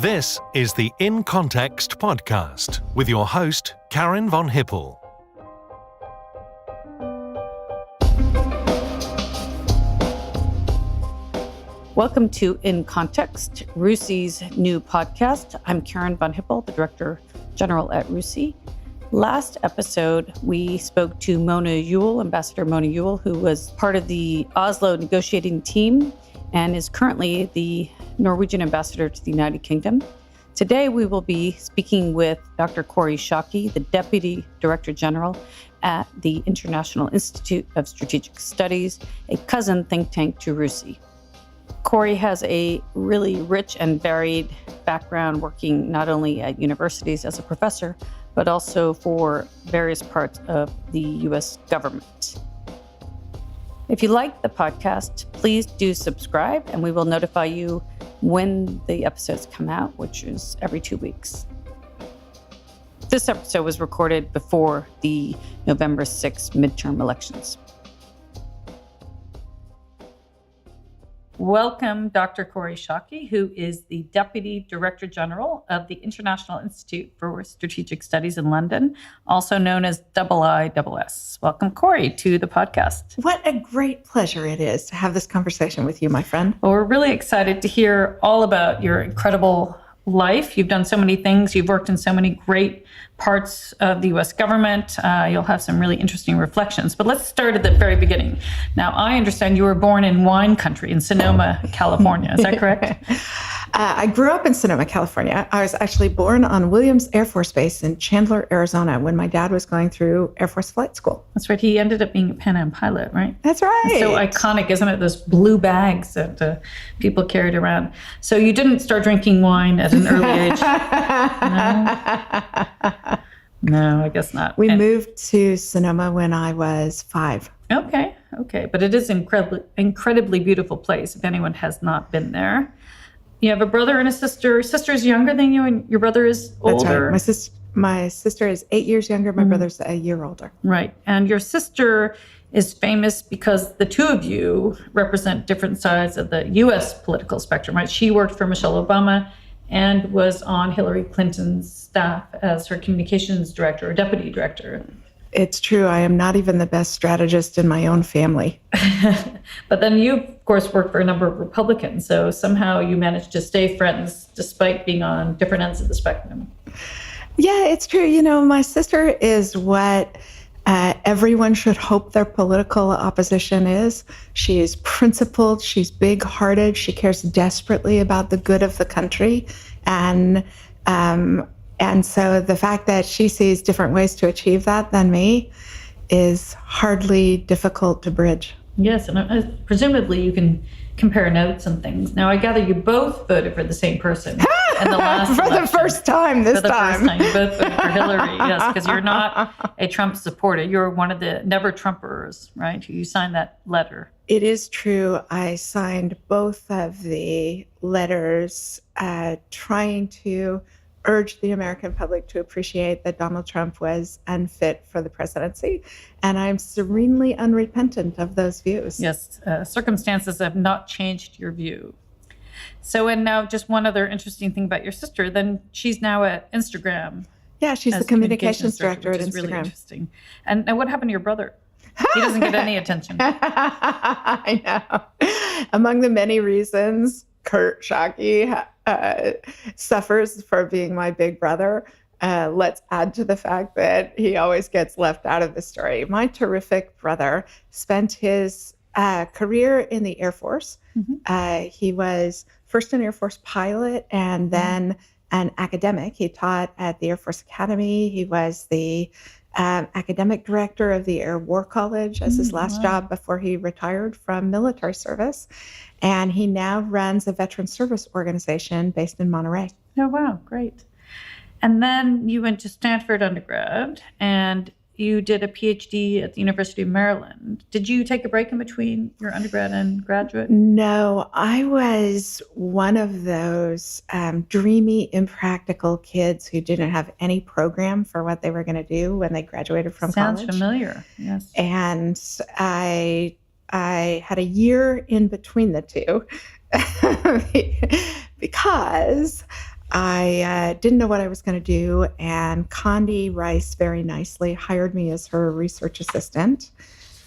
This is the In Context podcast with your host, Karin von Hippel. Welcome to In Context, RUSI's new podcast. I'm Karin von Hippel, the Director General at RUSI. Last episode, we spoke to Ambassador Mona Ewell, who was part of the Oslo negotiating team and is currently the Norwegian ambassador to the United Kingdom. Today, we will be speaking with Dr. Kori Schake, the Deputy Director General at the International Institute of Strategic Studies, a cousin think tank to RUSI. Kori has a really rich and varied background working not only at universities as a professor, but also for various parts of the U.S. government. If you like the podcast, please do subscribe, and we will notify you when the episodes come out, which is every 2 weeks. This episode was recorded before the November 6th midterm elections. Welcome, Dr. Kori Schake, who is the Deputy Director General of the International Institute for Strategic Studies in London, also known as IISS. Welcome, Kori, to the podcast. What a great pleasure it is to have this conversation with you, my friend. Well, we're really excited to hear all about your incredible life. You've done so many things. You've worked in so many great parts of the U.S. government. You'll have some really interesting reflections. But let's start at the very beginning. Now, I understand you were born in wine country in Sonoma, California. Is that correct? I grew up in Sonoma, California. I was actually born on Williams Air Force Base in Chandler, Arizona, when my dad was going through Air Force flight school. That's right. He ended up being a Pan Am pilot, right? That's right. It's so iconic, isn't it? Those blue bags that people carried around. So you didn't start drinking wine at an early age? No, I guess not. We moved to Sonoma when I was 5. Okay. But it is an incredibly beautiful place if anyone has not been there. You have a brother and a sister. Your sister is younger than you, and your brother is older. That's right. My sister is 8 years younger. My brother's a year older. Right. And your sister is famous because the two of you represent different sides of the U.S. political spectrum, right? She worked for Michelle Obama and was on Hillary Clinton's staff as her communications director or deputy director. It's true. I am not even the best strategist in my own family. But then you, of course, worked for a number of Republicans. So somehow you managed to stay friends despite being on different ends of the spectrum. Yeah, it's true. You know, my sister is what everyone should hope their political opposition is. She's principled. She's big-hearted. She cares desperately about the good of the country. And so the fact that she sees different ways to achieve that than me is hardly difficult to bridge. Yes, and presumably you can compare notes and things. Now, I gather you both voted for the same person in the last For election. the first time this time. For the first time. You both voted for Hillary, yes, because you're not a Trump supporter. You're one of the never-Trumpers, right? You signed that letter. It is true. I signed both of the letters trying to urge the American public to appreciate that Donald Trump was unfit for the presidency. And I'm serenely unrepentant of those views. Yes, circumstances have not changed your view. So, and now just one other interesting thing about your sister, then she's now at Instagram. Yeah, she's the communications director at which is Instagram. Really interesting. And what happened to your brother? He doesn't get any attention. I know. Among the many reasons Kurt Schake suffers for being my big brother, let's add to the fact that he always gets left out of the story. My terrific brother spent his career in the Air Force. Mm-hmm. He was first an Air Force pilot and then an academic. He taught at the Air Force Academy. He was the academic director of the Air War College as his last job before he retired from military service. And he now runs a veteran service organization based in Monterey. Oh, wow. Great. And then you went to Stanford undergrad and you did a PhD at the University of Maryland. Did you take a break in between your undergrad and graduate? No, I was one of those dreamy, impractical kids who didn't have any program for what they were going to do when they graduated from college. Sounds familiar, yes. And I had a year in between the two because I didn't know what I was going to do, and Condi Rice very nicely hired me as her research assistant.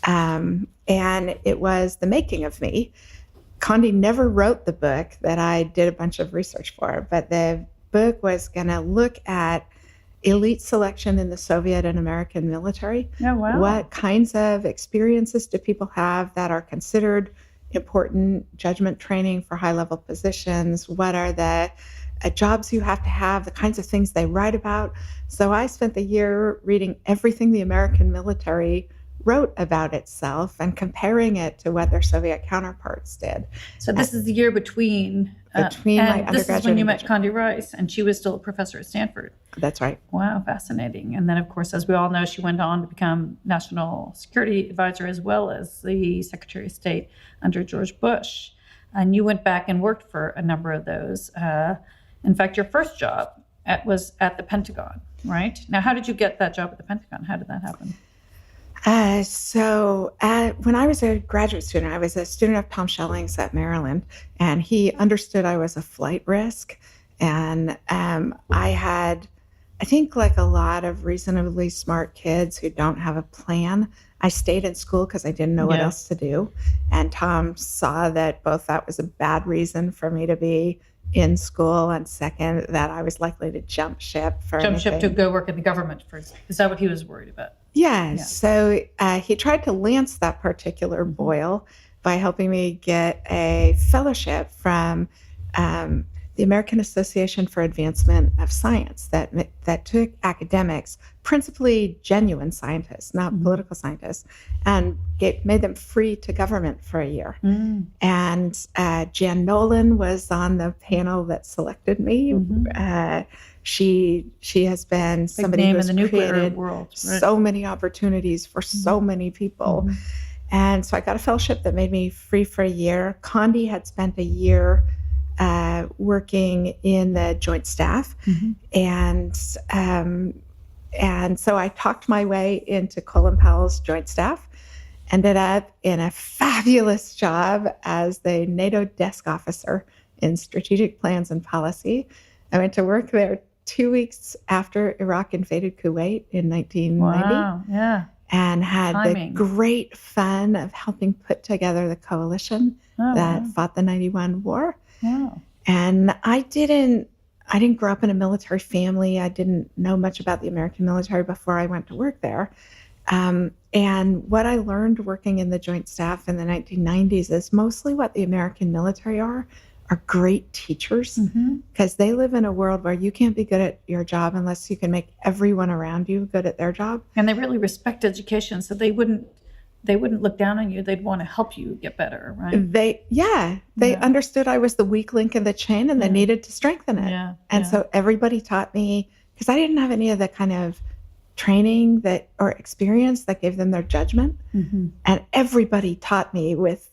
And it was the making of me. Condi never wrote the book that I did a bunch of research for, but the book was going to look at elite selection in the Soviet and American military. Oh, wow. What kinds of experiences do people have that are considered important judgment training for high-level positions? What are the jobs you have to have, the kinds of things they write about? So I spent the year reading everything the American military wrote about itself and comparing it to what their Soviet counterparts did. So this is the year between my undergraduate. This is when you met Condi Rice, and she was still a professor at Stanford. That's right. Wow, fascinating. And then, of course, as we all know, she went on to become National Security Advisor as well as the Secretary of State under George Bush. And you went back and worked for a number of those. In fact, your first job was at the Pentagon, right? Now, how did you get that job at the Pentagon? How did that happen? When I was a graduate student, I was a student of Tom Schelling's at Maryland, and he understood I was a flight risk. And I had, I think like a lot of reasonably smart kids who don't have a plan, I stayed in school because I didn't know what else to do. And Tom saw that both that was a bad reason for me to be in school, and second, that I was likely to jump ship to go work in the government first. Is that what he was worried about? Yeah. So he tried to lance that particular boil by helping me get a fellowship from the American Association for Advancement of Science that took academics, principally genuine scientists, not political scientists, and made them free to government for a year. And Jan Nolan was on the panel that selected me. She has been somebody who has created so many opportunities for so many people. And so I got a fellowship that made me free for a year. Condi had spent a year working in the Joint Staff. And so I talked my way into Colin Powell's Joint Staff, ended up in a fabulous job as the NATO desk officer in strategic plans and policy. I went to work there 2 weeks after Iraq invaded Kuwait in 1990. Wow, yeah. And had the great fun of helping put together the coalition that fought the 91 war. Wow. And I didn't grow up in a military family. I didn't know much about the American military before I went to work there. And what I learned working in the Joint Staff in the 1990s is mostly what the American military are great teachers, because they live in a world where you can't be good at your job unless you can make everyone around you good at their job. And they really respect education, so they wouldn't look down on you. They'd want to help you get better, right? They understood I was the weak link in the chain, and they needed to strengthen it. So everybody taught me, because I didn't have any of the kind of training or experience that gave them their judgment. And everybody taught me with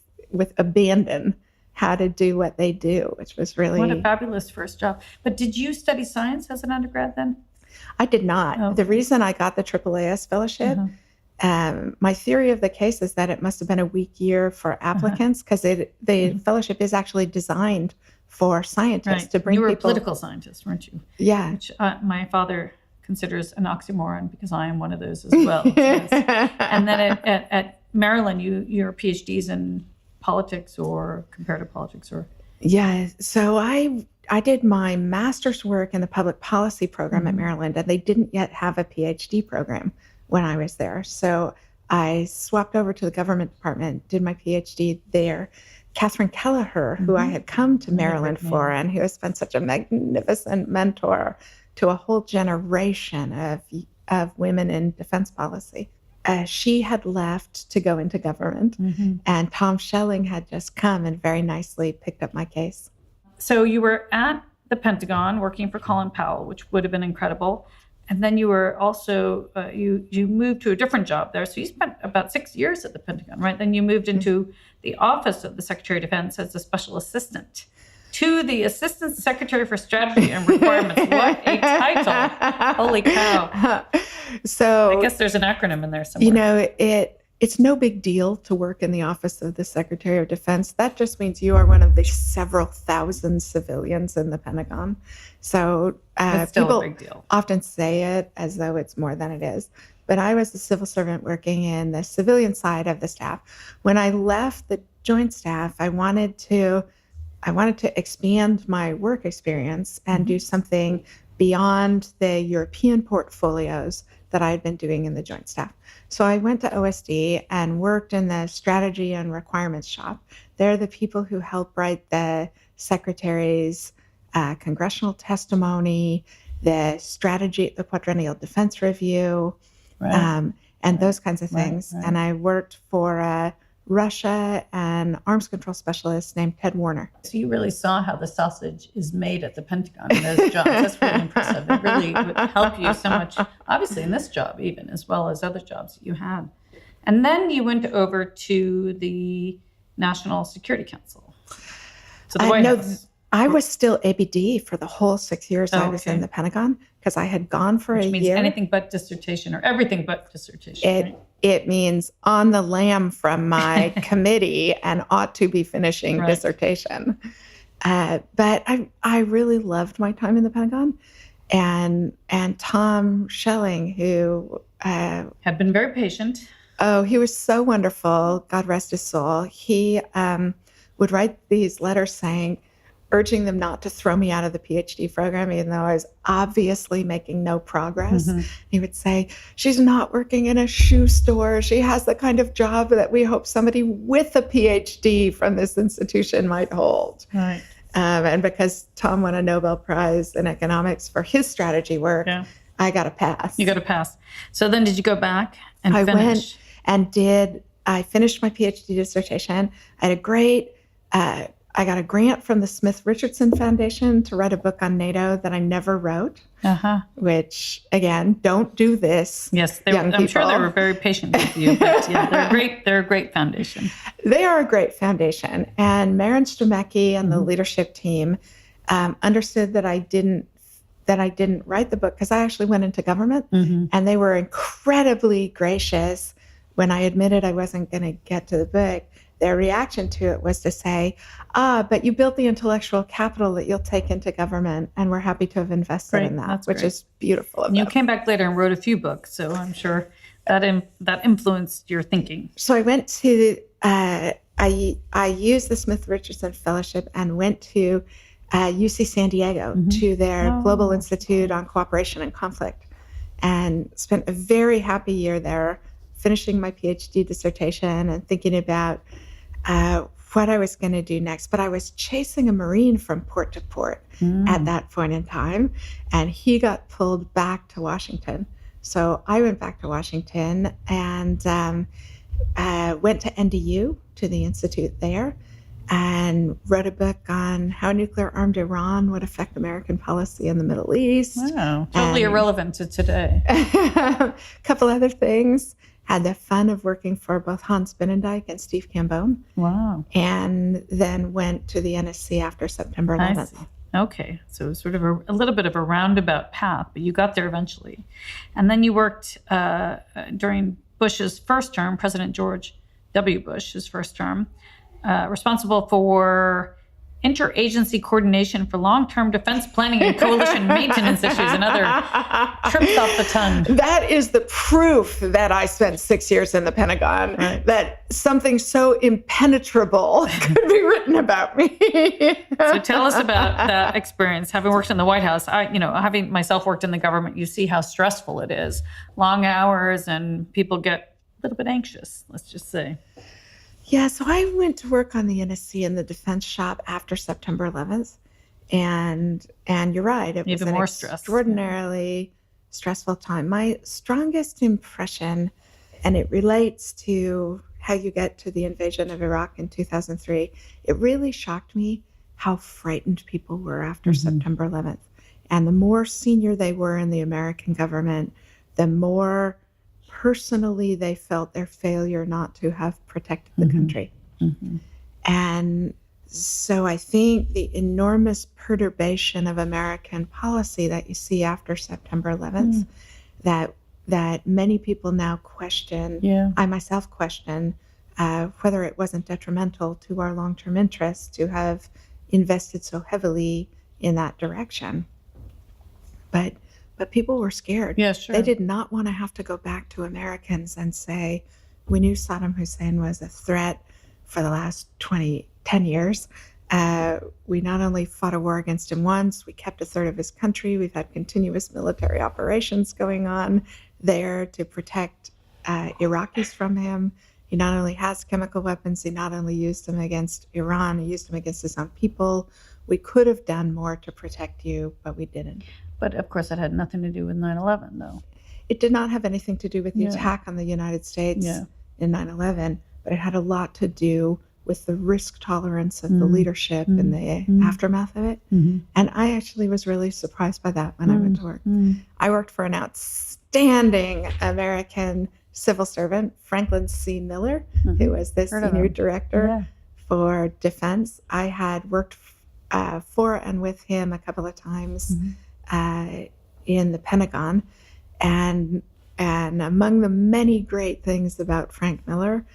abandon how to do what they do, which was really... What a fabulous first job. But did you study science as an undergrad then? I did not. Oh. The reason I got the IIIS fellowship, my theory of the case is that it must have been a weak year for applicants, because the fellowship is actually designed for scientists to bring people... You were a political scientist, weren't you? Yeah. Which my father considers an oxymoron, because I am one of those as well. And then at Maryland, your PhDs in politics or comparative politics or... Yeah. So I did my master's work in the public policy program at Maryland, and they didn't yet have a PhD program when I was there. So I swapped over to the government department, did my PhD there. Catherine Kelleher, who I had come to Maryland for, and who has been such a magnificent mentor to a whole generation of women in defense policy. She had left to go into government, and Tom Schelling had just come and very nicely picked up my case. So you were at the Pentagon working for Colin Powell, which would have been incredible. And then you were also, you moved to a different job there. So you spent about 6 years at the Pentagon, right? Then you moved into the office of the Secretary of Defense as a special assistant to the Assistant Secretary for Strategy and Requirements. What a title. Holy cow. So I guess there's an acronym in there somewhere. It it's no big deal to work in the office of the Secretary of Defense. That just means you are one of the several thousand civilians in the Pentagon. So It's still people a big deal. often say it as though it's more than it is. But I was a civil servant working in the civilian side of the staff. When I left the Joint Staff, I wanted to expand my work experience and do something beyond the European portfolios that I had been doing in the Joint Staff. So I went to OSD and worked in the strategy and requirements shop. They're the people who help write the Secretary's congressional testimony, the strategy, the quadrennial defense review, and those kinds of things. And I worked for Russia and arms control specialist named Ted Warner. So you really saw how the sausage is made at the Pentagon in those jobs. That's really impressive. It really would help you so much, obviously in this job even, as well as other jobs that you had. And then you went over to the National Security Council. So the White House. I was still ABD for the whole 6 years I was in the Pentagon, because I had gone for a year. Which means anything but dissertation, or everything but dissertation. It means on the lam from my committee and ought to be finishing dissertation. But I really loved my time in the Pentagon. And Tom Schelling, who had been very patient. Oh, he was so wonderful. God rest his soul. He would write these letters urging them not to throw me out of the PhD program, even though I was obviously making no progress. He would say, she's not working in a shoe store. She has the kind of job that we hope somebody with a PhD from this institution might hold. Right. And because Tom won a Nobel Prize in economics for his strategy work, I got a pass. You got a pass. So then did you go back and finish? I went and I finished my PhD dissertation. I had a great, I got a grant from the Smith Richardson Foundation to write a book on NATO that I never wrote, which, again, don't do this. Yes, I'm sure they were very patient with you, but they're a great foundation. They are a great foundation. And Maren Stromecki and the leadership team understood that I didn't write the book, because I actually went into government, and they were incredibly gracious when I admitted I wasn't going to get to the book. Their reaction to it was to say, but you built the intellectual capital that you'll take into government, and we're happy to have invested in that, which is beautiful. And you came back later and wrote a few books, so I'm sure that influenced your thinking. So I went to, I used the Smith Richardson Fellowship and went to UC San Diego to their Global Institute on Cooperation and Conflict, and spent a very happy year there, finishing my PhD dissertation and thinking about what I was going to do next. But I was chasing a Marine from port to port at that point in time, and he got pulled back to Washington. So I went back to Washington and went to NDU, to the institute there, and wrote a book on how nuclear-armed Iran would affect American policy in the Middle East. Wow, totally irrelevant to today. A couple other things. Had the fun of working for both Hans Binnendijk and Steve Cambone. Wow. And then went to the NSC after September 11th. Okay, so it was sort of a little bit of a roundabout path, but you got there eventually. And then you worked during Bush's first term, President George W. Bush's first term, responsible for interagency coordination for long-term defense planning and coalition maintenance issues and other trips off the tongue. That is the proof that I spent 6 years in the Pentagon, that something so impenetrable could be written about me. So tell us about that experience. Having worked in the White House, having myself worked in the government, you see how stressful it is. Long hours, and people get a little bit anxious, let's just say. Yeah, so I went to work on the NSC in the defense shop after September 11th, and you're right, it was even more extraordinarily stressful time. My strongest impression, and it relates to how you get to the invasion of Iraq in 2003, it really shocked me how frightened people were after September 11th. And the more senior they were in the American government, the more personally they felt their failure not to have protected the country. And so I think the enormous perturbation of American policy that you see after September 11th, that that many people now question. Yeah. I myself question whether it wasn't detrimental to our long-term interests to have invested so heavily in that direction. But people were scared. Yeah, sure. They did not want to have to go back to Americans and say, we knew Saddam Hussein was a threat for the last 10 years. We not only fought a war against him once, we kept a third of his country. We've had continuous military operations going on there to protect Iraqis from him. He not only has chemical weapons, he not only used them against Iran, he used them against his own people. We could have done more to protect you, but we didn't. But of course, it had nothing to do with 9/11, though. It did not have anything to do with the attack on the United States in 9/11, but it had a lot to do with the risk tolerance of the leadership in the aftermath of it. And I actually was really surprised by that when I went to work. I worked for an outstanding American civil servant, Franklin C. Miller, who was the senior director for defense. I had worked for and with him a couple of times in the Pentagon. And among the many great things about Frank Miller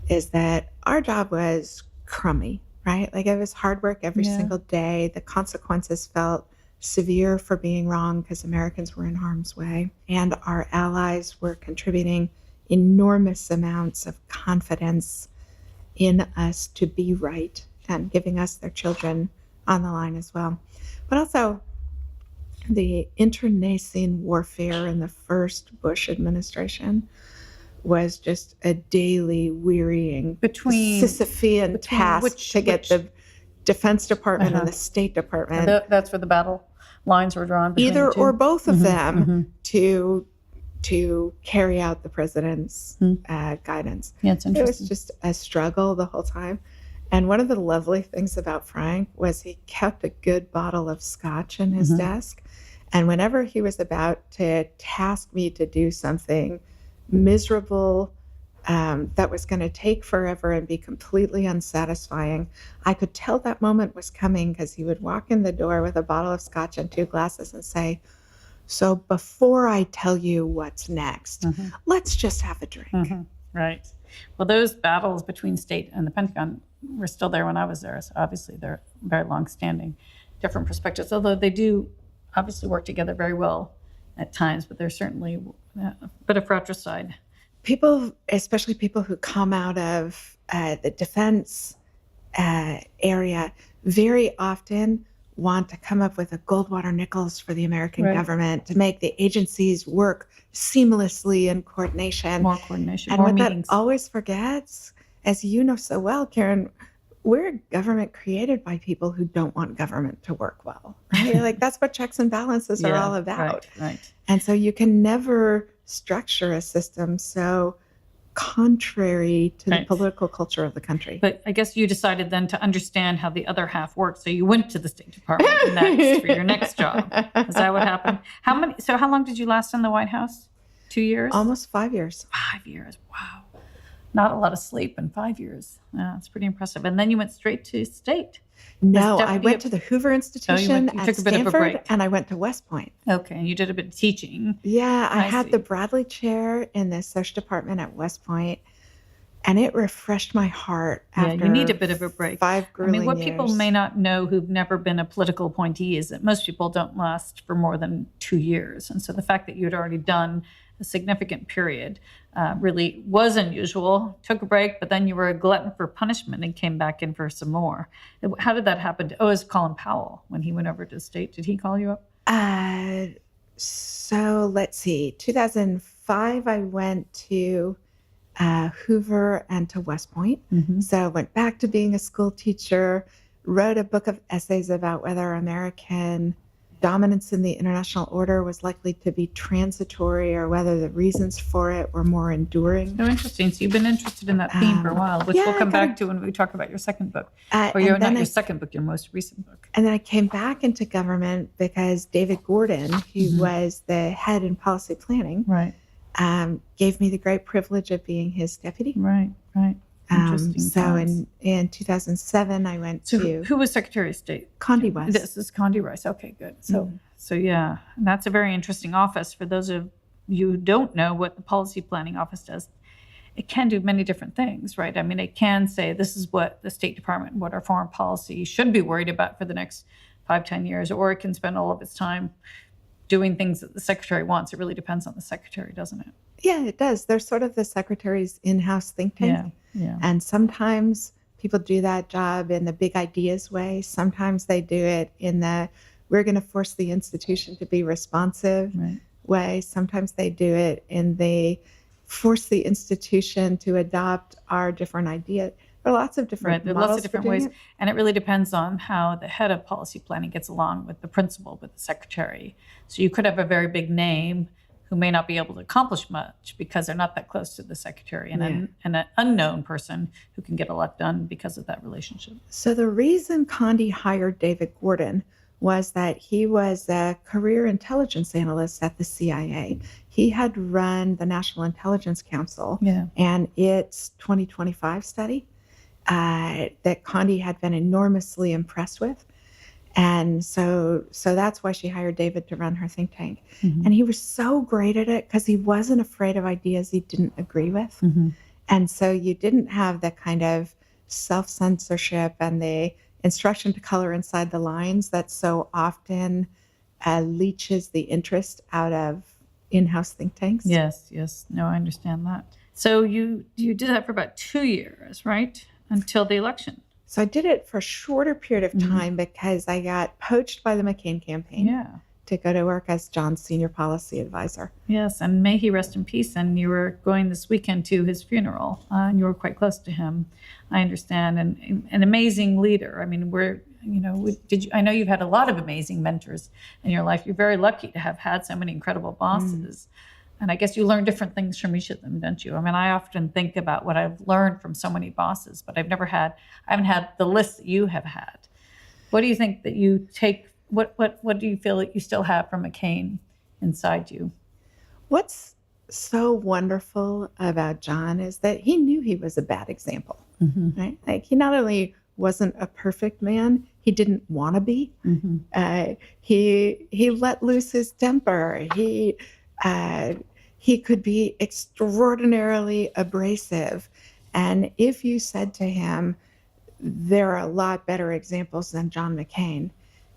is that our job was crummy, right? Like it was hard work every single day. The consequences felt severe for being wrong because Americans were in harm's way. And our allies were contributing enormous amounts of confidence in us to be right and giving us their children on the line as well. But also the internecine warfare in the first Bush administration was just a daily wearying Sisyphean task to get the Defense Department and the State Department. That's where the battle lines were drawn. Either or both of them to carry out the president's guidance. Yeah, it's interesting. It was just a struggle the whole time. And one of the lovely things about Frank was he kept a good bottle of scotch in his desk. And whenever he was about to task me to do something miserable that was going to take forever and be completely unsatisfying, I could tell that moment was coming because he would walk in the door with a bottle of scotch and 2 glasses and say, so before I tell you what's next, let's just have a drink. Right. Well, those battles between state and the Pentagon were still there when I was there. So obviously they're very long-standing, different perspectives, although they do obviously work together very well at times, but there's certainly a bit of fratricide. People, especially people who come out of the defense area, very often want to come up with a Goldwater Nichols for the American government to make the agencies work seamlessly in coordination. More coordination, and more what meetings. That always forgets, as you know so well, Karen, we're a government created by people who don't want government to work well, right? Like that's what checks and balances are all about. Right. And so you can never structure a system so contrary to the political culture of the country. But I guess you decided then to understand how the other half worked. So you went to the State Department next for your next job. Is that what happened? How long did you last in the White House? 2 years? Almost 5 years. 5 years. Wow. Not a lot of sleep in 5 years. Yeah, it's pretty impressive. And then you went straight to state. No, I went to the Hoover Institution you at took a bit of a Stanford, break. and I went to West Point. Okay, and you did a bit of teaching. Yeah, I had see. the Bradley Chair in the Social Department at West Point, and it refreshed my heart after you need a bit of a break. 5 grueling what years. people may not know who've never been a political appointee is that most people don't last for more than 2 years. And so the fact that you had already done a significant period really was unusual. Took a break, but then you were a glutton for punishment and came back in for some more. How did that happen? Oh, it was Colin Powell when he went over to state. Did he call you up? So let's see. 2005, I went to Hoover and to West Point. So I went back to being a school teacher, wrote a book of essays about whether American dominance in the international order was likely to be transitory or whether the reasons for it were more enduring. So interesting. So you've been interested in that theme for a while, which we'll come back to when we talk about your second book. Or your second book, your most recent book. And then I came back into government because David Gordon, who was the head in policy planning, gave me the great privilege of being his deputy. Right. Interesting. So in 2007, I went to... Who was Secretary of State? Condi Rice. This is Condi Rice. Okay, good. So yeah, that's a very interesting office for those of you don't know what the policy planning office does, it can do many different things, right? I mean, it can say, this is what the State Department, what our foreign policy should be worried about for the next 5-10 years, or it can spend all of its time doing things that the secretary wants. It really depends on the secretary, doesn't it? Yeah, it does. There's sort of the secretary's in-house think tank. Yeah. And sometimes people do that job in the big ideas way. Sometimes they do it in the, we're going to force the institution to be responsive way. Sometimes they do it in the force the institution to adopt our different ideas. There are lots of different There are models lots of different ways. And it really depends on how the head of policy planning gets along with the principal, with the secretary. So you could have a very big name who may not be able to accomplish much because they're not that close to the secretary, and an unknown person who can get a lot done because of that relationship. So the reason Condi hired David Gordon was that he was a career intelligence analyst at the CIA. He had run the National Intelligence Council and its 2025 study that Condi had been enormously impressed with. And so that's why she hired David to run her think tank. And he was so great at it because he wasn't afraid of ideas he didn't agree with. And so you didn't have the kind of self-censorship and the instruction to color inside the lines that so often leaches the interest out of in-house think tanks. Yes. No, I understand that. So you did that for about 2 years, right? Until the election. So I did it for a shorter period of time because I got poached by the McCain campaign to go to work as John's senior policy advisor. Yes, and may he rest in peace. And you were going this weekend to his funeral, and you were quite close to him, I understand, and an amazing leader. I mean, I know you've had a lot of amazing mentors in your life. You're very lucky to have had so many incredible bosses. And I guess you learn different things from each of them, don't you? I mean, I often think about what I've learned from so many bosses, but I haven't had the list that you have had. What do you think that you take, what do you feel that you still have from McCain inside you? What's so wonderful about John is that he knew he was a bad example, right? Like, he not only wasn't a perfect man, he didn't want to be. He let loose his temper. He could be extraordinarily abrasive. And if you said to him, there are a lot better examples than John McCain,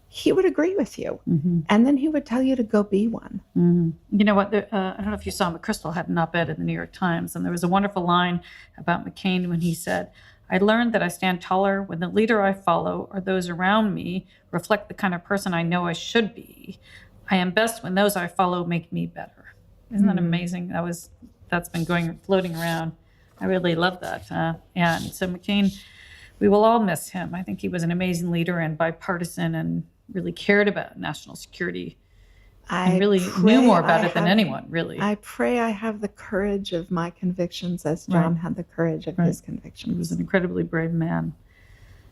he would agree with you. And then he would tell you to go be one. You know what? I don't know if you saw McChrystal had an op-ed in the New York Times, and there was a wonderful line about McCain when he said, I learned that I stand taller when the leader I follow or those around me reflect the kind of person I know I should be. I am best when those I follow make me better. Isn't that amazing? That's been floating around. I really love that. And so McCain, we will all miss him. I think he was an amazing leader and bipartisan and really cared about national security. And really knew more about it than anyone, really. I pray I have the courage of my convictions as John had the courage of his convictions. He was an incredibly brave man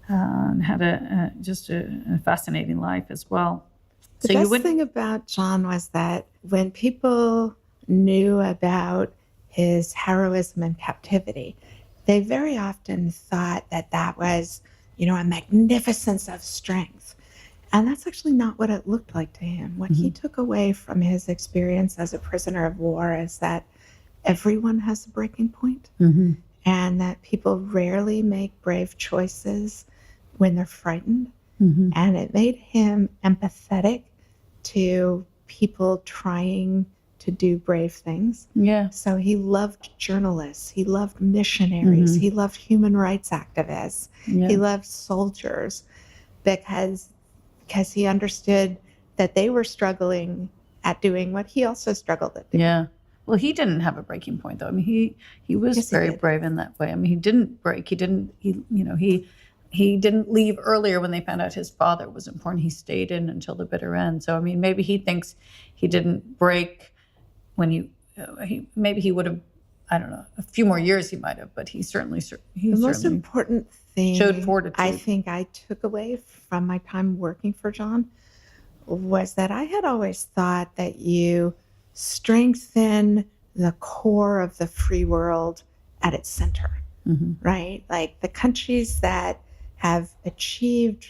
and had just a fascinating life as well. The best thing about John was that when people knew about his heroism in captivity, they very often thought that was, a magnificence of strength. And that's actually not what it looked like to him. What he took away from his experience as a prisoner of war is that everyone has a breaking point, and that people rarely make brave choices when they're frightened. And it made him empathetic to people trying to do brave things. So he loved journalists, he loved missionaries, he loved human rights activists, he loved soldiers because he understood that they were struggling at doing what he also struggled at doing. Well, he didn't have a breaking point, though. I mean, he was very brave in that way. I mean, he didn't break. He didn't leave earlier when they found out his father was important. He stayed in until the bitter end. So, I mean, maybe he thinks he didn't break when maybe he would have, I don't know, a few more years he might have, but he certainly the most important thing showed fortitude. I think I took away from my time working for John was that I had always thought that you strengthen the core of the free world at its center, right? Like the countries that have achieved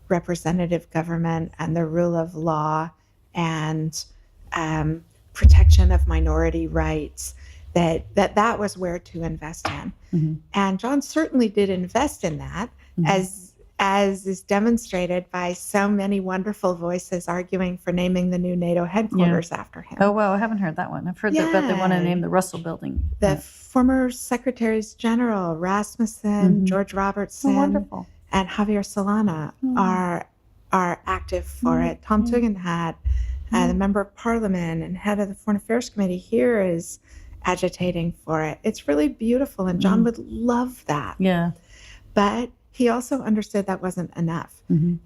representative government and the rule of law and protection of minority rights, that was where to invest in. And John certainly did invest in that, as is demonstrated by so many wonderful voices arguing for naming the new NATO headquarters after him. Oh, well, I haven't heard that one. I've heard that they want to name the Russell Building. The former Secretaries General, Rasmussen, George Robertson, and Javier Solana are active for it. Tom Tugendhat, the Member of Parliament and head of the Foreign Affairs Committee here, is agitating for it. It's really beautiful, and John would love that. Yeah. But he also understood that wasn't enough,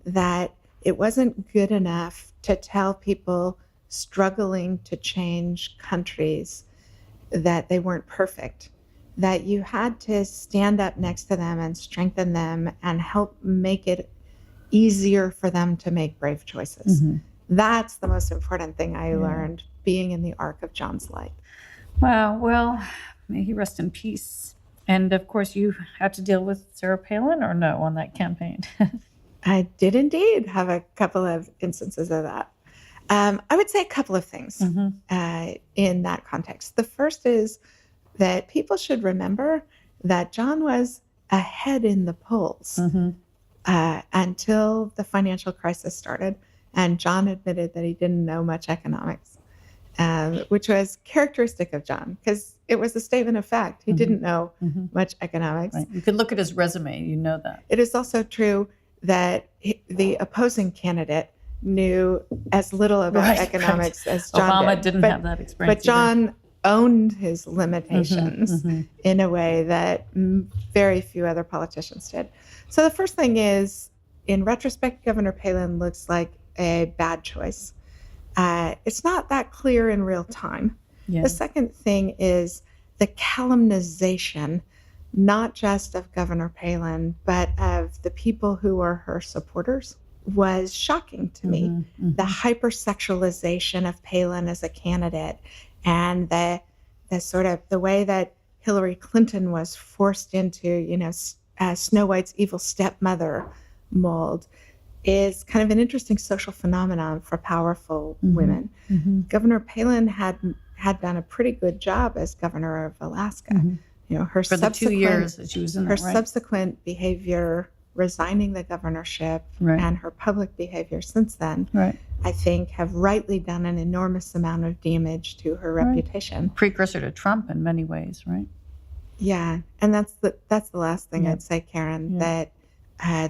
that it wasn't good enough to tell people struggling to change countries that they weren't perfect, that you had to stand up next to them and strengthen them and help make it easier for them to make brave choices. That's the most important thing I learned being in the arc of John's life. Wow. Well, may he rest in peace. And of course, you had to deal with Sarah Palin, or no, on that campaign? I did indeed have a couple of instances of that. I would say a couple of things in that context. The first is that people should remember that John was ahead in the polls until the financial crisis started. And John admitted that he didn't know much economics, which was characteristic of John, because it was a statement of fact. He didn't know much economics. Right. You could look at his resume, you know that. It is also true that the opposing candidate knew as little about economics as John Obama did. didn't have that experience. But John owned his limitations in a way that very few other politicians did. So the first thing is, in retrospect, Governor Palin looks like a bad choice. It's not that clear in real time. Yeah. The second thing is the calumnization, not just of Governor Palin, but of the people who are her supporters, was shocking to me. The hypersexualization of Palin as a candidate, and the sort of the way that Hillary Clinton was forced into, Snow White's evil stepmother mold, is kind of an interesting social phenomenon for powerful women. Governor Palin had done a pretty good job as governor of Alaska. Her for the 2 years that she was in there, her subsequent behavior, resigning the governorship, and her public behavior since then, I think, have rightly done an enormous amount of damage to her reputation. Precursor to Trump in many ways, right? Yeah, and that's the last thing I'd say, Karen, that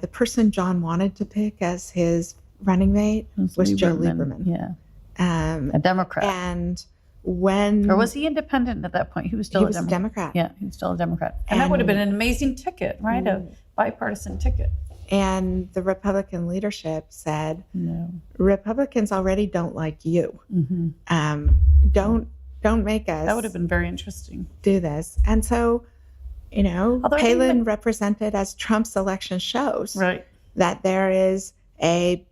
the person John wanted to pick as his running mate was Joe Lieberman. A Democrat. And or was he independent at that point? He was still a Democrat. Yeah, he was still a Democrat. And that would have been an amazing ticket, right? A bipartisan ticket. And the Republican leadership said, no, Republicans already don't like you. Don't make us. That would have been very interesting. Do this. And so, Palin represented, as Trump's election shows, that there is a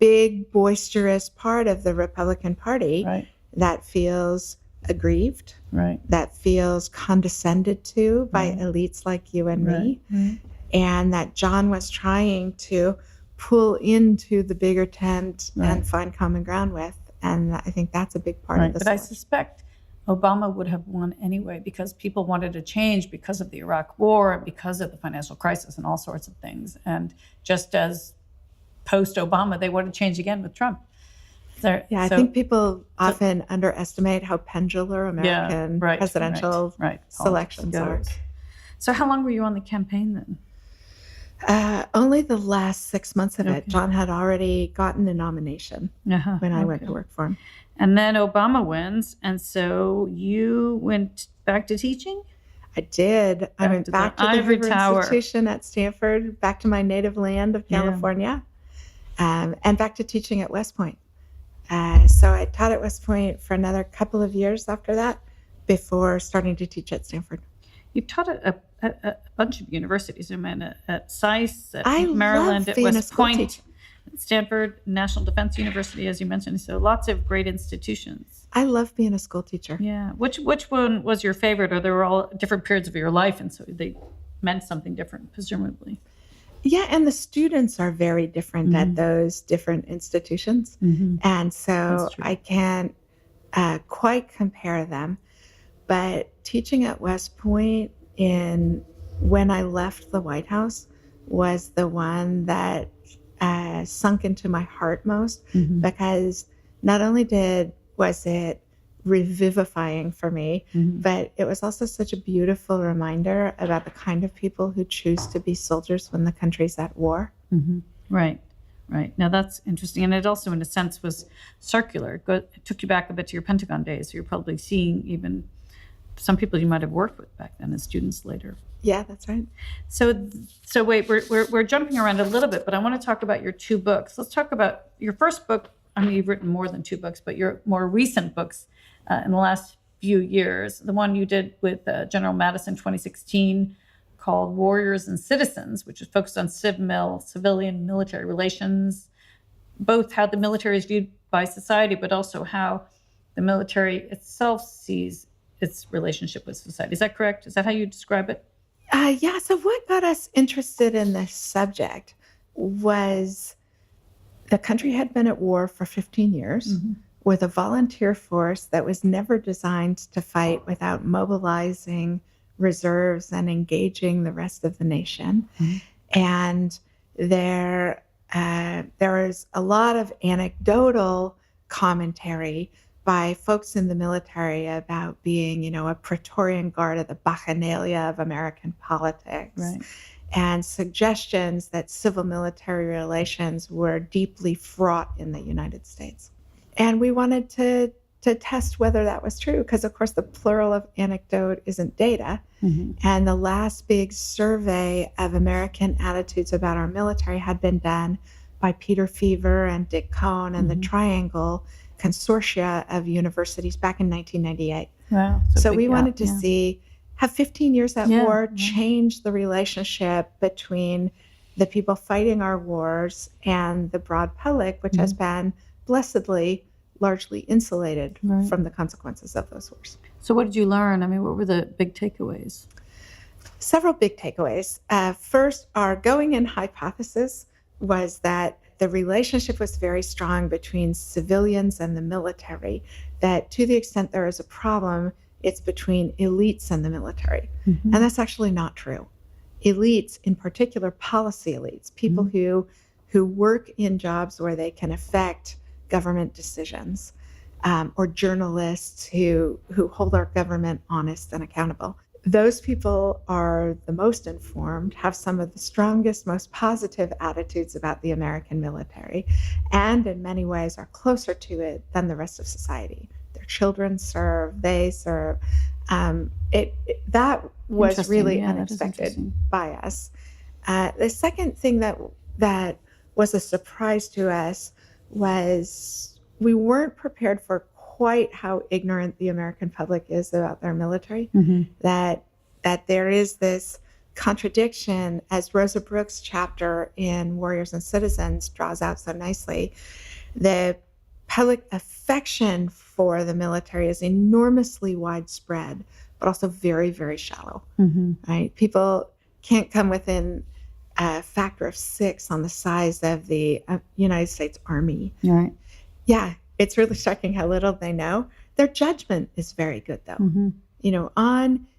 big, boisterous part of the Republican Party that feels aggrieved, that feels condescended to by elites like you and me, and that John was trying to pull into the bigger tent and find common ground with. And I think that's a big part of this. But I suspect Obama would have won anyway, because people wanted to change because of the Iraq War and because of the financial crisis and all sorts of things. And just as post-Obama, they want to change again with Trump. I think people often underestimate how pendular American presidential selections are. So how long were you on the campaign then? Only the last 6 months of it. John had already gotten the nomination when I went to work for him. And then Obama wins, and so you went back to teaching? I did. I went back to the Hoover Institution at Stanford, back to my native land of California, and back to teaching at West Point. So I taught at West Point for another couple of years after that, before starting to teach at Stanford. You taught at a bunch of universities. I mean, at IISS, at Maryland, at West Point, at Stanford, National Defense University, as you mentioned. So lots of great institutions. I love being a school teacher. Yeah. Which one was your favorite? Or they were all different periods of your life, and so they meant something different, presumably. Yeah, and the students are very different at those different institutions. And so I can't quite compare them. But teaching at West Point when I left the White House was the one that sunk into my heart most, because not only was it revivifying for me, but it was also such a beautiful reminder about the kind of people who choose to be soldiers when the country's at war. Right. Now that's interesting. And it also, in a sense, was circular. It took you back a bit to your Pentagon days. So you're probably seeing even some people you might have worked with back then as students later. Yeah, that's right. So wait, we're jumping around a little bit, but I want to talk about your two books. Let's talk about your first book. I mean, you've written more than two books, but your more recent books in the last few years. The one you did with General Madison 2016 called Warriors and Citizens, which is focused on civilian military relations, both how the military is viewed by society, but also how the military itself sees its relationship with society. Is that correct? Is that how you describe it? Yeah. So what got us interested in this subject was the country had been at war for 15 years with a volunteer force that was never designed to fight without mobilizing reserves and engaging the rest of the nation. And there is a lot of anecdotal commentary by folks in the military about being, a Praetorian Guard of the Bacchanalia of American politics, Right. and suggestions that civil-military relations were deeply fraught in the United States. And we wanted to test whether that was true, because, of course, the plural of anecdote isn't data. And the last big survey of American attitudes about our military had been done by Peter Feaver and Dick Cohn and the Triangle Consortia of universities back in 1998. Wow. So we wanted to see, have 15 years at war change the relationship between the people fighting our wars and the broad public, which has been blessedly largely insulated from the consequences of those wars. So what did you learn? I mean, what were the big takeaways? Several big takeaways. First, our going-in hypothesis was that the relationship was very strong between civilians and the military, that to the extent there is a problem, it's between elites and the military. And that's actually not true. Elites, in particular policy elites, people who work in jobs where they can affect government decisions, or journalists who hold our government honest and accountable. Those people are the most informed, have some of the strongest, most positive attitudes about the American military, and in many ways are closer to it than the rest of society. Their children serve, they serve. That was really unexpected by us. The second thing that was a surprise to us was we weren't prepared for quite how ignorant the American public is about their military, that there is this contradiction, as Rosa Brooks' chapter in Warriors and Citizens draws out so nicely. The public affection for the military is enormously widespread, but also very, very shallow, right? People can't come within a factor of 6 on the size of the United States Army. Right. Yeah, it's really shocking how little they know. Their judgment is very good, though.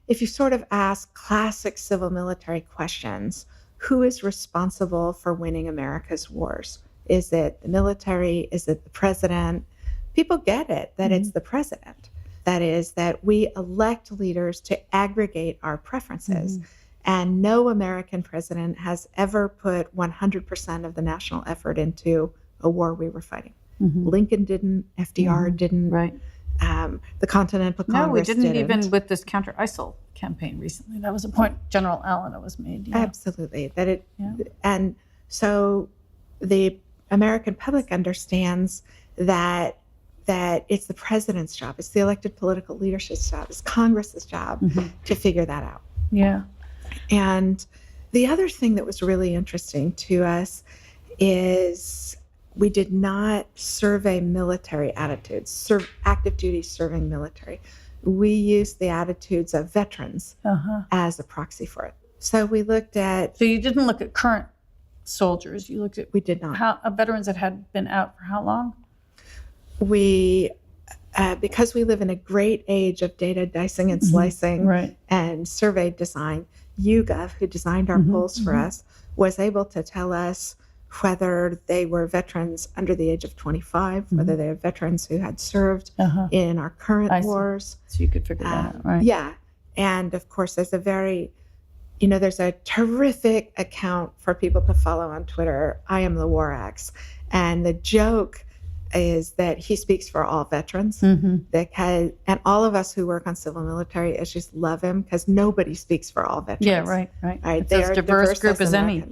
If you sort of ask classic civil military questions, who is responsible for winning America's wars? Is it the military? Is it the president? People get it, that it's the president. That is, that we elect leaders to aggregate our preferences. And no American president has ever put 100% of the national effort into a war we were fighting. Lincoln didn't, FDR didn't. Right. The Continental Congress didn't. No, we didn't even with this counter-ISIL campaign recently. That was a point General Allen was made. Yeah. Absolutely. And so the American public understands that it's the president's job, it's the elected political leadership's job, it's Congress's job to figure that out. Yeah. And the other thing that was really interesting to us is we did not survey military attitudes, active duty serving military. We used the attitudes of veterans as a proxy for it. So we looked at... So you didn't look at current soldiers, you looked at... We did not. Veterans that had been out for how long? We because we live in a great age of data dicing and slicing Right. and survey design, YouGov, who designed our polls for us, was able to tell us whether they were veterans under the age of 25, whether they were veterans who had served in our current wars. So you could figure that out, right? Yeah. And of course, there's there's a terrific account for people to follow on Twitter, I Am the War Axe. And the joke is that he speaks for all veterans, and all of us who work on civil military issues love him because nobody speaks for all veterans. Yeah, right. It's as diverse group as any.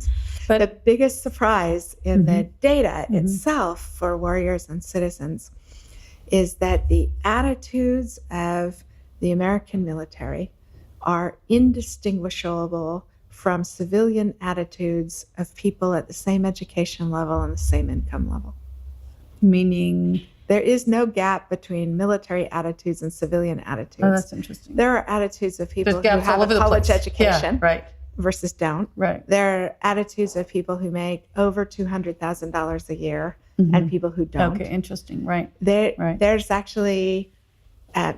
But the biggest surprise in the data itself for warriors and citizens is that the attitudes of the American military are indistinguishable from civilian attitudes of people at the same education level and the same income level. Meaning? There is no gap between military attitudes and civilian attitudes. Oh, that's interesting. There are attitudes of people who have a college education versus don't. Right. There are attitudes of people who make over $200,000 a year and people who don't. Okay, interesting. Right. There's actually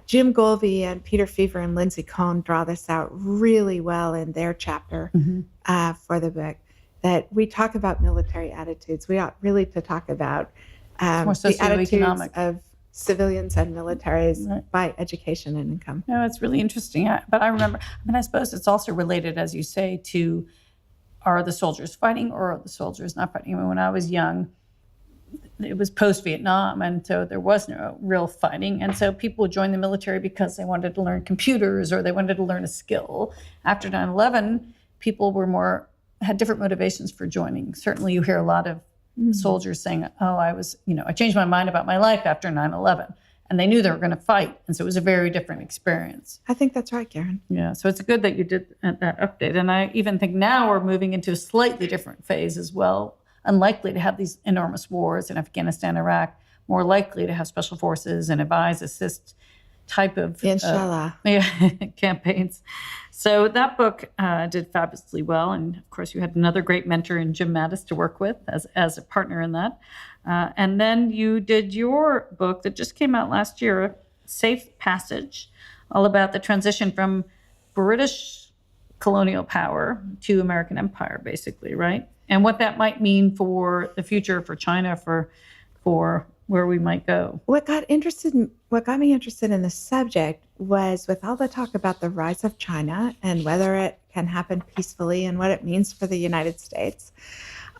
Jim Golvey and Peter Fever and Lindsay Cohn draw this out really well in their chapter for the book, that we talk about military attitudes. We ought really to talk about the attitudes of civilians and militaries by education and income. No, it's really interesting. But I remember, I suppose it's also related, as you say, to are the soldiers fighting or are the soldiers not fighting? When I was young, it was post-Vietnam, and so there was no real fighting. And so people would join the military because they wanted to learn computers or they wanted to learn a skill. After 9/11, people had different motivations for joining. Certainly you hear a lot of soldiers saying, I changed my mind about my life after 9/11. And they knew they were going to fight. And so it was a very different experience. I think that's right, Karen. Yeah, so it's good that you did that update. And I even think now we're moving into a slightly different phase as well. Unlikely to have these enormous wars in Afghanistan, Iraq, more likely to have special forces and advise, assist type of Inshallah. Campaigns. So that book did fabulously well. And of course, you had another great mentor in Jim Mattis to work with as a partner in that. And then you did your book that just came out last year, Safe Passage, all about the transition from British colonial power to American empire, basically, right? And what that might mean for the future, for China, for where we might go. What got me interested in the subject was, with all the talk about the rise of China and whether it can happen peacefully and what it means for the United States,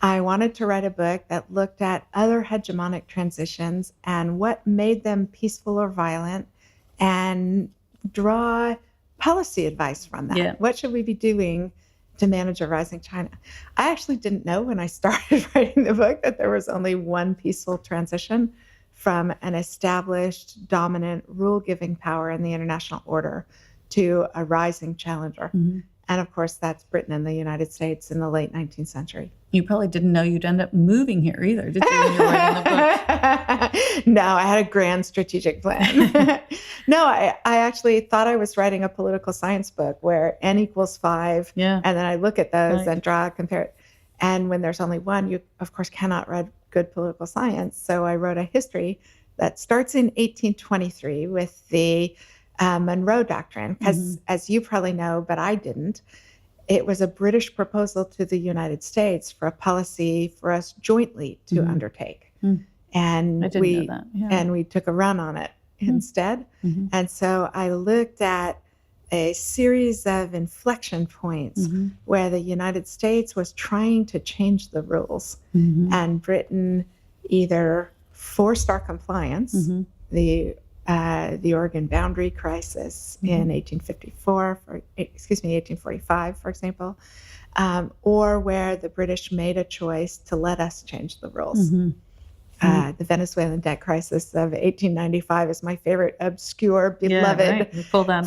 I wanted to write a book that looked at other hegemonic transitions and what made them peaceful or violent, and draw policy advice from that. Yeah. What should we be doing to manage a rising China? I actually didn't know when I started writing the book that there was only one peaceful transition from an established, dominant, rule-giving power in the international order to a rising challenger. And of course, that's Britain and the United States in the late 19th century. You probably didn't know you'd end up moving here either, did you, when you were writing the book? No, I had a grand strategic plan. No, I actually thought I was writing a political science book where n equals 5, and then I look at those and compare it. And when there's only one, you, of course, cannot write good political science. So I wrote a history that starts in 1823 with the Monroe Doctrine, because as you probably know, but I didn't, it was a British proposal to the United States for a policy for us jointly to undertake. And I didn't know that. Yeah. And we took a run on it instead. And so I looked at a series of inflection points where the United States was trying to change the rules, and Britain either forced our compliance, the Oregon boundary crisis in 1845, for example, or where the British made a choice to let us change the rules. The Venezuelan debt crisis of 1895 is my favorite obscure, beloved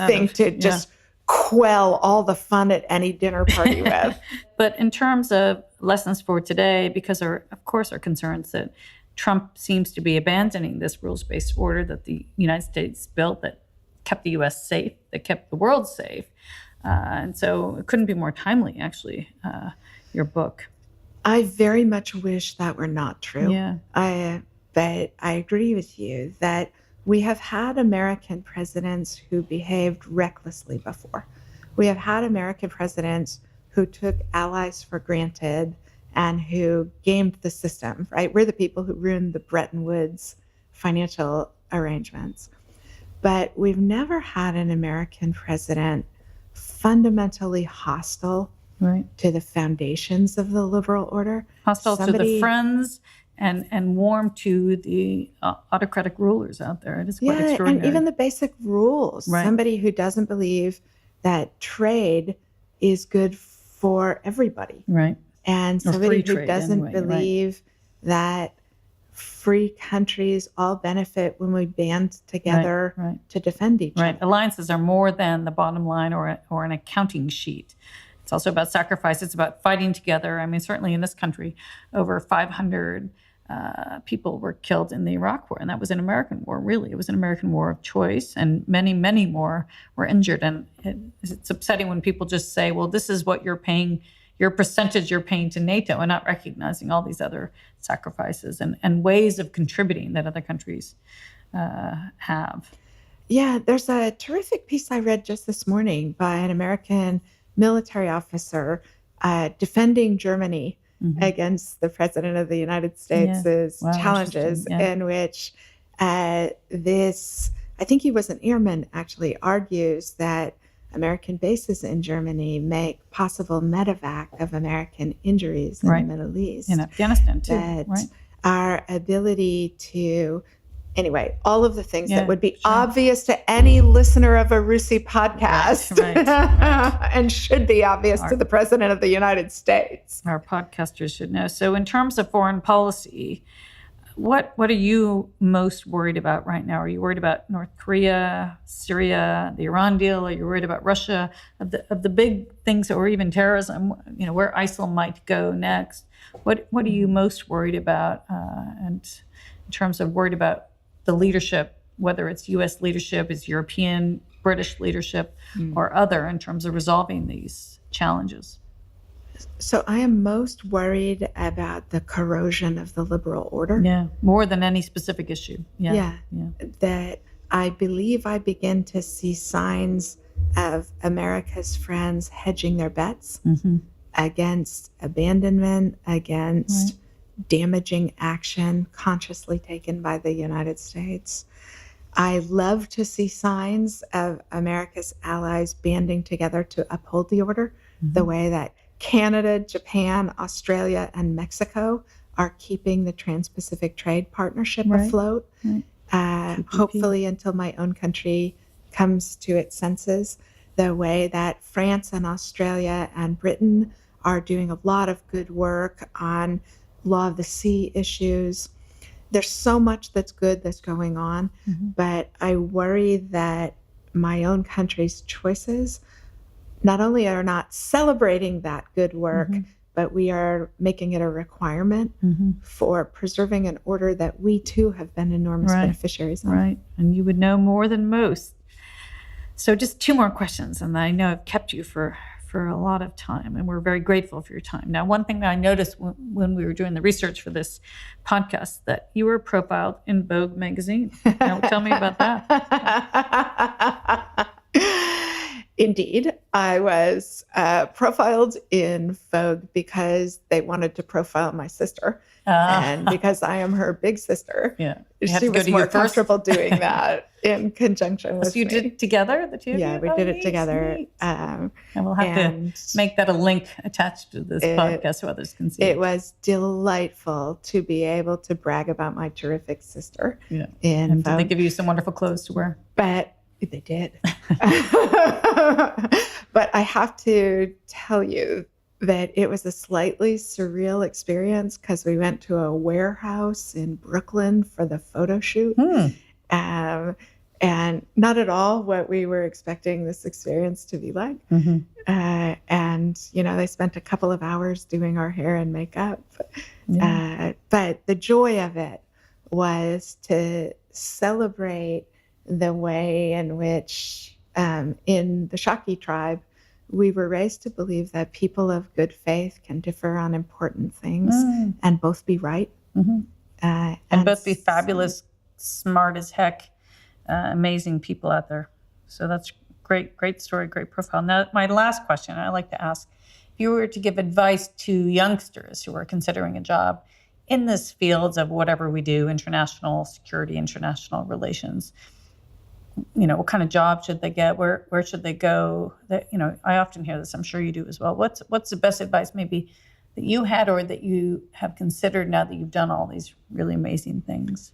thing to just quell all the fun at any dinner party with. But in terms of lessons for today, because of course our concerns that Trump seems to be abandoning this rules-based order that the United States built that kept the U.S. safe, that kept the world safe. And so it couldn't be more timely, actually, your book. I very much wish that were not true. Yeah. But I agree with you that we have had American presidents who behaved recklessly before. We have had American presidents who took allies for granted and who gamed the system, right? We're the people who ruined the Bretton Woods financial arrangements. But we've never had an American president fundamentally hostile to the foundations of the liberal order. Hostile to the friends and warm to the autocratic rulers out there. It is quite extraordinary. And even the basic rules. Right. Somebody who doesn't believe that trade is good for everybody. Right. And somebody who doesn't believe that free countries all benefit when we band together to defend each other. Alliances are more than the bottom line or an accounting sheet. It's also about sacrifice. It's about fighting together. I mean, certainly in this country, over 500 people were killed in the Iraq War, and that was an American war, really. It was an American war of choice, and many, many more were injured. And it's upsetting when people just say, well, this is what you're paying, your percentage you're paying to NATO, and not recognizing all these other sacrifices and ways of contributing that other countries have. Yeah, there's a terrific piece I read just this morning by an American military officer defending Germany against the President of the United States' challenges, in which this, I think he was an airman actually, argues that American bases in Germany make possible medevac of American injuries in the Middle East. In Afghanistan, too. That our ability to, anyway, all of the things that would be obvious to any listener of a RUSI podcast and should be obvious to the President of the United States. Our podcasters should know. So in terms of foreign policy, what are you most worried about right now? Are you worried about North Korea, Syria, the Iran deal? Are you worried about Russia? Of the big things, or even terrorism, where ISIL might go next? What are you most worried about? And in terms of worried about the leadership, whether it's U.S. leadership, it's European, British leadership, or other, in terms of resolving these challenges? So I am most worried about the corrosion of the liberal order. Yeah, more than any specific issue. Yeah. That I believe I begin to see signs of America's friends hedging their bets against abandonment, against damaging action consciously taken by the United States. I love to see signs of America's allies banding together to uphold the order, the way that Canada, Japan, Australia, and Mexico are keeping the Trans-Pacific Trade Partnership afloat, hopefully until my own country comes to its senses, the way that France and Australia and Britain are doing a lot of good work on law of the sea issues. There's so much that's good that's going on, but I worry that my own country's choices not only are not celebrating that good work, but we are making it a requirement for preserving an order that we too have been enormous beneficiaries of. Right, and you would know more than most. So just two more questions, and I know I've kept you for a lot of time, and we're very grateful for your time. Now, one thing that I noticed when we were doing the research for this podcast, that you were profiled in Vogue magazine. Now, tell me about that. Indeed, I was profiled in Vogue because they wanted to profile my sister, and because I am her big sister. She was more comfortable doing that in conjunction with me. So you did it together, the two of you? Yeah, we did it together. And we'll have to make that a link attached to this podcast so others can see it. It was delightful to be able to brag about my terrific sister. And did they give you some wonderful clothes to wear? But they did. But I have to tell you that it was a slightly surreal experience because we went to a warehouse in Brooklyn for the photo shoot. And not at all what we were expecting this experience to be like. And, they spent a couple of hours doing our hair and makeup. But the joy of it was to celebrate the way in which in the Shaki tribe, we were raised to believe that people of good faith can differ on important things and both be right. And both be fabulous, smart as heck amazing people out there. So that's great story, great profile. Now, my last question I like to ask, if you were to give advice to youngsters who are considering a job in this field of whatever we do, international security, international relations, what kind of job should they get? Where should they go? I often hear this. I'm sure you do as well. What's the best advice maybe that you had or that you have considered now that you've done all these really amazing things?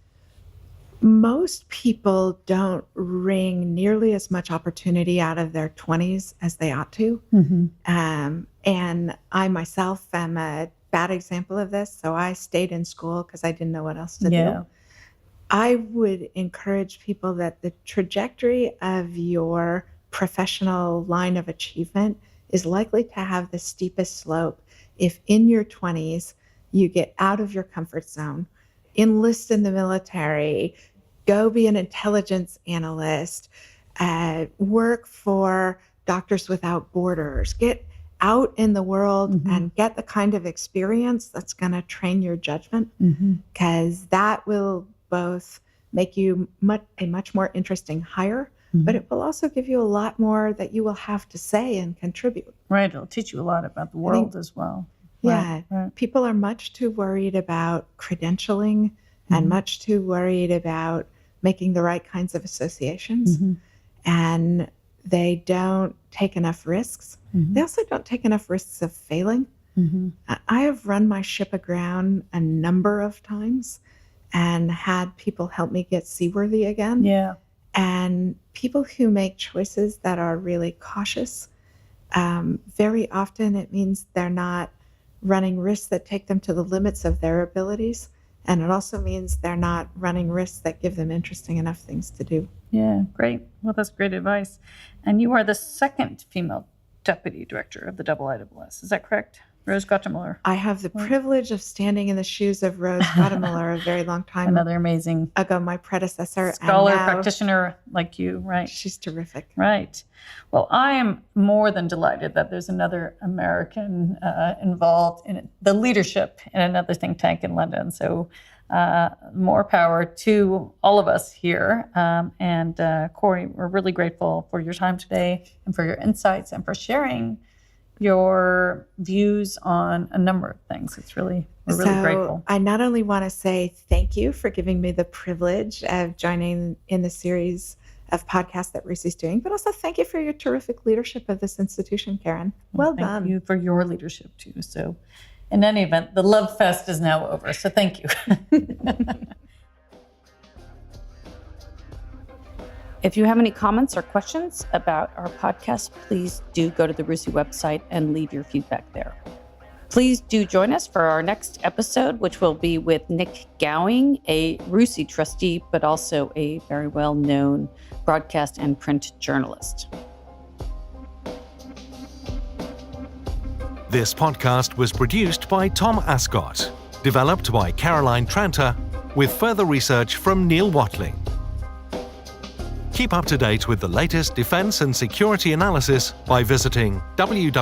Most people don't wring nearly as much opportunity out of their 20s as they ought to. And I myself am a bad example of this. So I stayed in school because I didn't know what else to do. I would encourage people that the trajectory of your professional line of achievement is likely to have the steepest slope if in your 20s you get out of your comfort zone, enlist in the military, go be an intelligence analyst, work for Doctors Without Borders, get out in the world and get the kind of experience that's going to train your judgment, because that will both make you a much more interesting hire, but it will also give you a lot more that you will have to say and contribute. Right. It'll teach you a lot about the world as well. Yeah. Right. People are much too worried about credentialing and much too worried about making the right kinds of associations. And they don't take enough risks. They also don't take enough risks of failing. I have run my ship aground a number of times and had people help me get seaworthy again. Yeah. And people who make choices that are really cautious, very often it means they're not running risks that take them to the limits of their abilities. And it also means they're not running risks that give them interesting enough things to do. Yeah, great. Well, that's great advice. And you are the second female deputy director of the IISS. Is that correct? Rose Gottemoeller. I have the privilege of standing in the shoes of Rose Gottemoeller a very long time Another amazing ago, my predecessor. scholar, and now practitioner like you, right? She's terrific. Right. Well, I am more than delighted that there's another American involved in the leadership in another think tank in London. So more power to all of us here. And Kori, we're really grateful for your time today and for your insights and for sharing your views on a number of things. We're really grateful. I not only want to say thank you for giving me the privilege of joining in the series of podcasts that RUSI's doing, but also thank you for your terrific leadership of this institution, Karin. Well done. Thank you for your leadership too. So in any event, the Love Fest is now over. So thank you. If you have any comments or questions about our podcast, please do go to the RUSI website and leave your feedback there. Please do join us for our next episode, which will be with Nick Gowing, a RUSI trustee, but also a very well-known broadcast and print journalist. This podcast was produced by Tom Ascott, developed by Caroline Tranter, with further research from Neil Watling. Keep up to date with the latest defense and security analysis by visiting www.rusi.org.